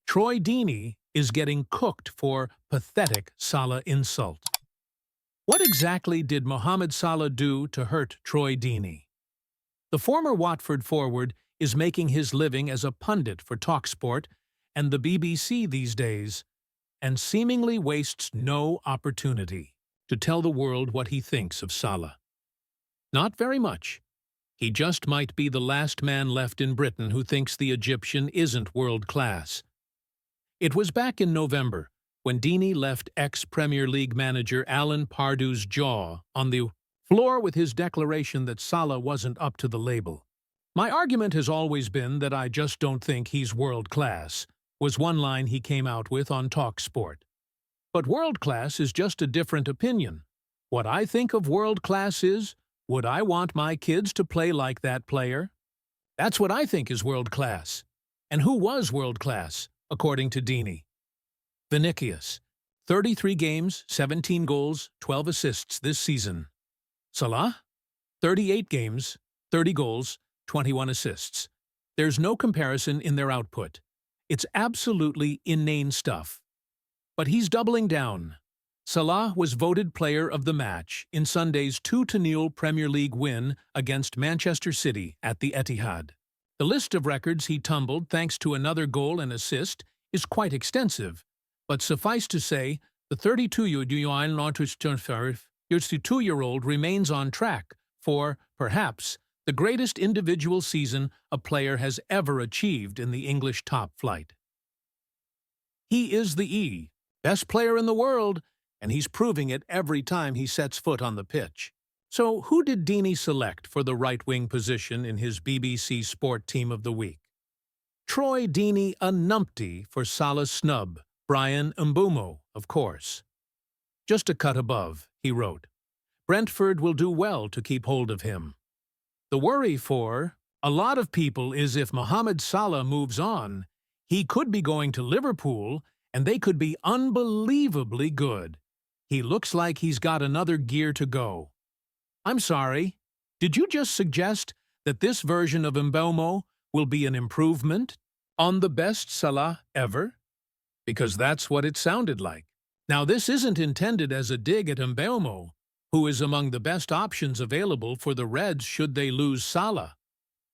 Troy Deeney is getting cooked for pathetic Salah insult. What exactly did Mohamed Salah do to hurt Troy Deeney? The former Watford forward is making his living as a pundit for TalkSport and the BBC these days, and seemingly wastes no opportunity to tell the world what he thinks of Salah. Not very much. He just might be the last man left in Britain who thinks the Egyptian isn't world-class. It was back in November when Deeney left ex-Premier League manager Alan Pardew's jaw on the floor with his declaration that Salah wasn't up to the label. "My argument has always been that I just don't think he's world-class," was one line he came out with on TalkSport. But world-class is just a different opinion. What I think of world-class is, would I want my kids to play like that player? That's what I think is world-class. And who was world-class, according to Deeney? Vinicius, 33 games, 17 goals, 12 assists this season. Salah, 38 games, 30 goals, 21 assists. There's no comparison in their output. It's absolutely inane stuff. But he's doubling down. Salah was voted player of the match in Sunday's 2-0 Premier League win against Manchester City at the Etihad. The list of records he tumbled thanks to another goal and assist is quite extensive, but suffice to say, the 32-year-old remains on track for, perhaps, the greatest individual season a player has ever achieved in the English top flight. He is the best player in the world, and he's proving it every time he sets foot on the pitch. So who did Deeney select for the right-wing position in his BBC Sport Team of the Week? Troy Deeney a numpty for Salah's snub, Brian Mbeumo, of course. Just a cut above, he wrote. Brentford will do well to keep hold of him. The worry for a lot of people is if Mohamed Salah moves on, he could be going to Liverpool, and they could be unbelievably good. He looks like he's got another gear to go. I'm sorry, did you just suggest that this version of Mbeumo will be an improvement on the best Salah ever? Because that's what it sounded like. Now, this isn't intended as a dig at Mbeumo, who is among the best options available for the Reds should they lose Salah.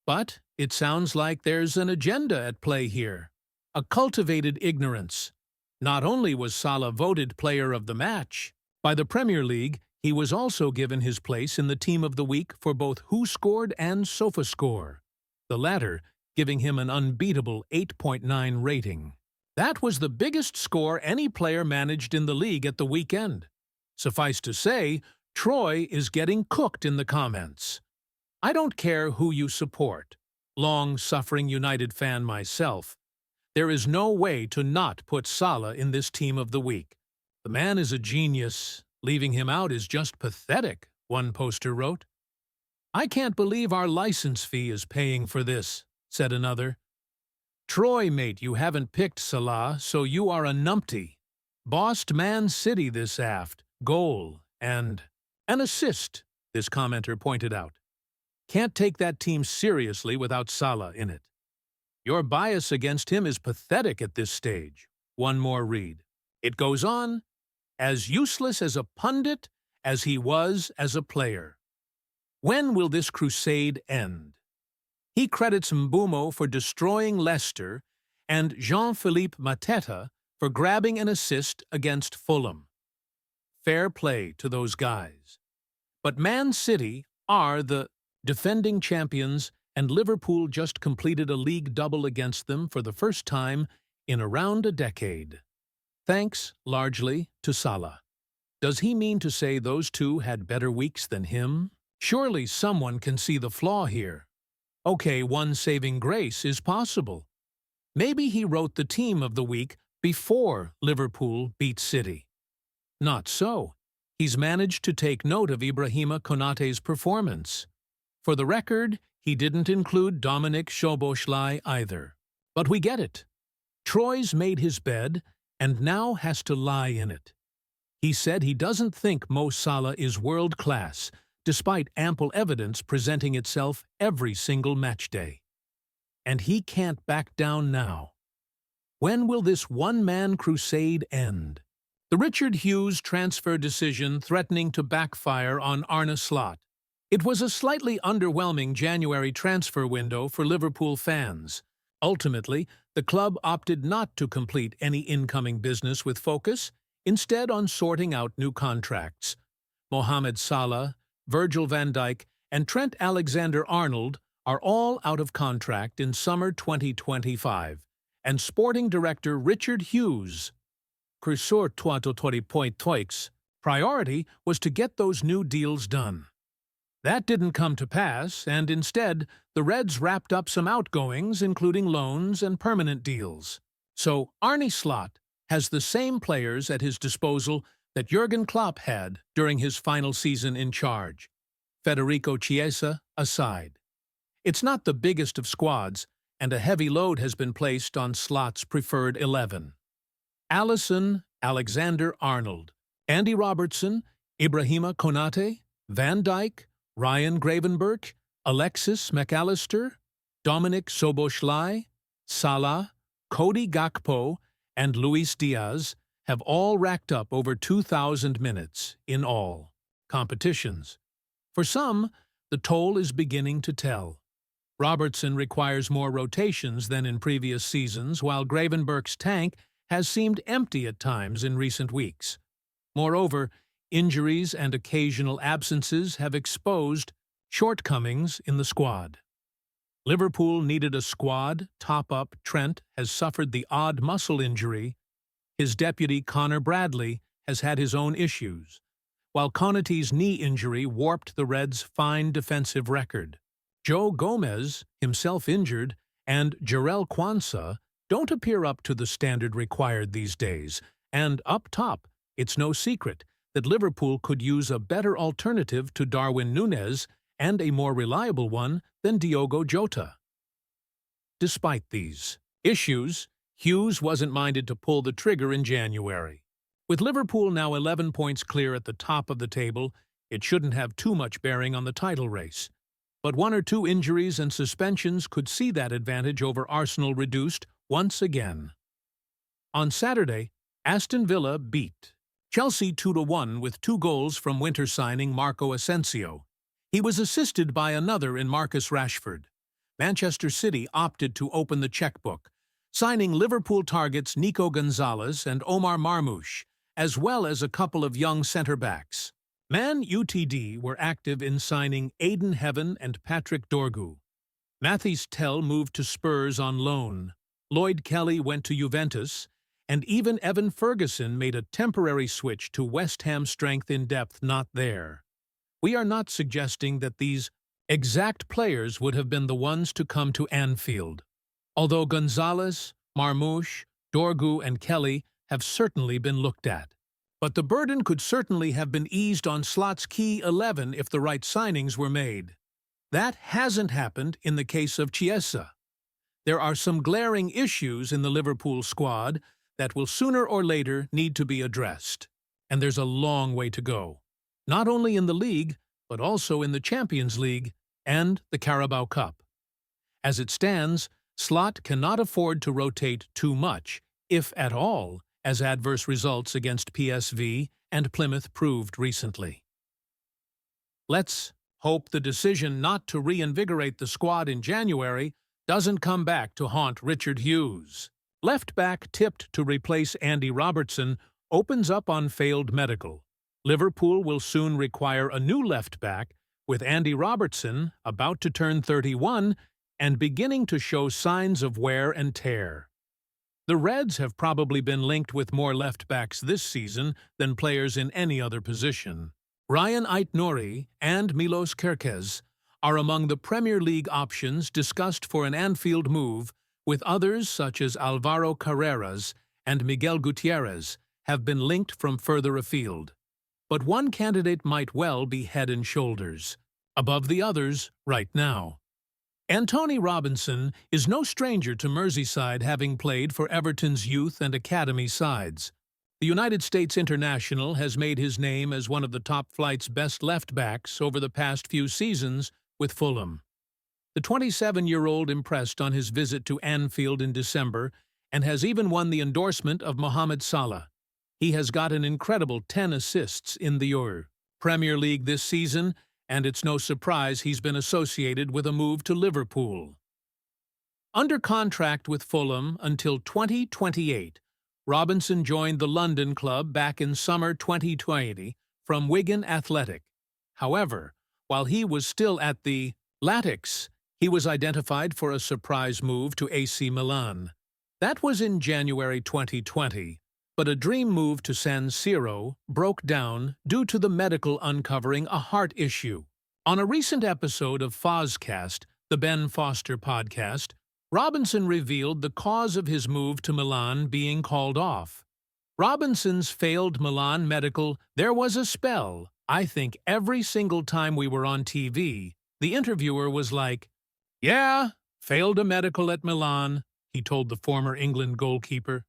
But it sounds like there's an agenda at play here, a cultivated ignorance. Not only was Salah voted player of the match by the Premier League, he was also given his place in the Team of the Week for both Who Scored and SofaScore, the latter giving him an unbeatable 8.9 rating. That was the biggest score any player managed in the league at the weekend. Suffice to say, Troy is getting cooked in the comments. I don't care who you support. Long-suffering United fan myself. There is no way to not put Salah in this Team of the Week. The man is a genius. Leaving him out is just pathetic, one poster wrote. I can't believe our license fee is paying for this, said another. Troy, mate, you haven't picked Salah, so you are a numpty. Bossed Man City this aft, goal, and an assist, this commenter pointed out. Can't take that team seriously without Salah in it. Your bias against him is pathetic at this stage. One more read. It goes on, as useless as a pundit as he was as a player. When will this crusade end? He credits Mbeumo for destroying Leicester and Jean-Philippe Mateta for grabbing an assist against Fulham. Fair play to those guys. But Man City are the defending champions, and Liverpool just completed a league double against them for the first time in around a decade. Thanks, largely, to Salah. Does he mean to say those two had better weeks than him? Surely someone can see the flaw here. Okay, one saving grace is possible. Maybe he wrote the Team of the Week before Liverpool beat City. Not so. He's managed to take note of Ibrahima Konaté's performance. For the record, he didn't include Dominic Szoboszlai either. But we get it. Troy's made his bed and now has to lie in it. He said he doesn't think Mo Salah is world-class, despite ample evidence presenting itself every single match day. And he can't back down now. When will this one-man crusade end? The Richard Hughes transfer decision threatening to backfire on Arne Slot. It was a slightly underwhelming January transfer window for Liverpool fans. Ultimately, the club opted not to complete any incoming business with focus, instead on sorting out new contracts. Mohamed Salah, Virgil van Dijk, and Trent Alexander-Arnold are all out of contract in summer 2025, and sporting director Richard Hughes' priority was to get those new deals done. That didn't come to pass, and instead, the Reds wrapped up some outgoings, including loans and permanent deals. So Arne Slot has the same players at his disposal that Jurgen Klopp had during his final season in charge, Federico Chiesa aside. It's not the biggest of squads, and a heavy load has been placed on Slot's preferred 11. Alisson, Alexander-Arnold, Andy Robertson, Ibrahima Konate, Van Dijk, Ryan Gravenberch, Alexis McAllister, Dominic Szoboszlai, Salah, Cody Gakpo, and Luis Diaz have all racked up over 2,000 minutes in all competitions. For some, the toll is beginning to tell. Robertson requires more rotations than in previous seasons, while Gravenberch's tank has seemed empty at times in recent weeks. Moreover, injuries and occasional absences have exposed shortcomings in the squad. Liverpool needed a squad top-up. Trent has suffered the odd muscle injury. His deputy Connor Bradley has had his own issues, while Konate's knee injury warped the Reds' fine defensive record. Joe Gomez, himself injured, and Jarell Quansah don't appear up to the standard required these days, and up top, it's no secret that Liverpool could use a better alternative to Darwin Núñez and a more reliable one than Diogo Jota. Despite these issues, Hughes wasn't minded to pull the trigger in January. With Liverpool now 11 points clear at the top of the table, it shouldn't have too much bearing on the title race. But one or two injuries and suspensions could see that advantage over Arsenal reduced once again. On Saturday, Aston Villa beat Chelsea 2-1 with 2 goals from winter signing Marco Asensio. He was assisted by another in Marcus Rashford. Manchester City opted to open the checkbook, signing Liverpool targets Nico Gonzalez and Omar Marmoush, as well as a couple of young centre-backs. Man UTD were active in signing Aiden Heaven and Patrick Dorgu. Mathys Tel moved to Spurs on loan. Lloyd Kelly went to Juventus, and even Evan Ferguson made a temporary switch to West Ham. Strength in depth not there. We are not suggesting that these exact players would have been the ones to come to Anfield, although Gonzalez, Marmoush, Dorgu, and Kelly have certainly been looked at. But the burden could certainly have been eased on Slot's key 11 if the right signings were made. That hasn't happened in the case of Chiesa. There are some glaring issues in the Liverpool squad that will sooner or later need to be addressed. And there's a long way to go, not only in the league, but also in the Champions League and the Carabao Cup. As it stands, Slot cannot afford to rotate too much, if at all, as adverse results against PSV and Plymouth proved recently. Let's hope the decision not to reinvigorate the squad in January doesn't come back to haunt Richard Hughes. Left-back tipped to replace Andy Robertson opens up on failed medical. Liverpool will soon require a new left-back, with Andy Robertson about to turn 31 and beginning to show signs of wear and tear. The Reds have probably been linked with more left-backs this season than players in any other position. Ryan Ait-Nouri and Milos Kerkez are among the Premier League options discussed for an Anfield move, with others such as Alvaro Carreras and Miguel Gutierrez have been linked from further afield. But one candidate might well be head and shoulders above the others right now. Antonee Robinson is no stranger to Merseyside, having played for Everton's youth and academy sides. The United States international has made his name as one of the top flight's best left-backs over the past few seasons with Fulham. The 27-year-old impressed on his visit to Anfield in December and has even won the endorsement of Mohamed Salah. He has got an incredible 10 assists in the Premier League this season, and it's no surprise he's been associated with a move to Liverpool. Under contract with Fulham until 2028, Robinson joined the London club back in summer 2020 from Wigan Athletic. However, while he was still at the Latics, he was identified for a surprise move to AC Milan. That was in January 2020, but a dream move to San Siro broke down due to the medical uncovering a heart issue. On a recent episode of Fozcast, the Ben Foster podcast, Robinson revealed the cause of his move to Milan being called off. Robinson's failed Milan medical, there was a spell. I think every single time we were on TV, the interviewer was like, "Yeah, failed a medical at Milan," he told the former England goalkeeper.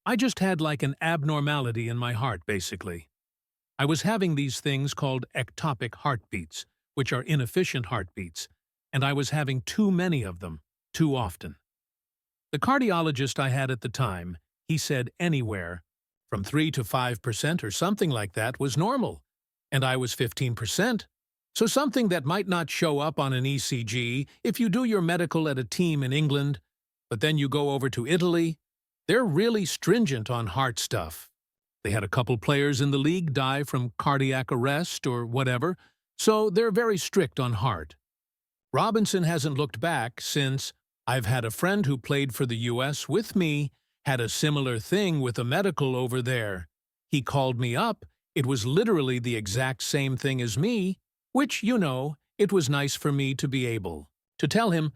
I just had like an abnormality in my heart, basically. I was having these things called ectopic heartbeats, which are inefficient heartbeats, and I was having too many of them, too often. The cardiologist I had at the time, he said anywhere from 3 to 5% or something like that was normal, and I was 15%. So something that might not show up on an ECG if you do your medical at a team in England, but then you go over to Italy, they're really stringent on heart stuff. They had a couple players in the league die from cardiac arrest or whatever, so they're very strict on heart. Robinson hasn't looked back since. I've had a friend who played for the US with me, had a similar thing with a medical over there. He called me up. It was literally the exact same thing as me, which, it was nice for me to be able to tell him,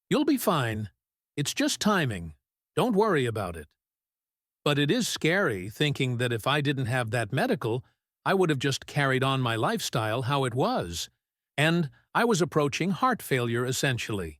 "You'll be fine. It's just timing. Don't worry about it." But it is scary thinking that if I didn't have that medical, I would have just carried on my lifestyle how it was. And I was approaching heart failure, essentially.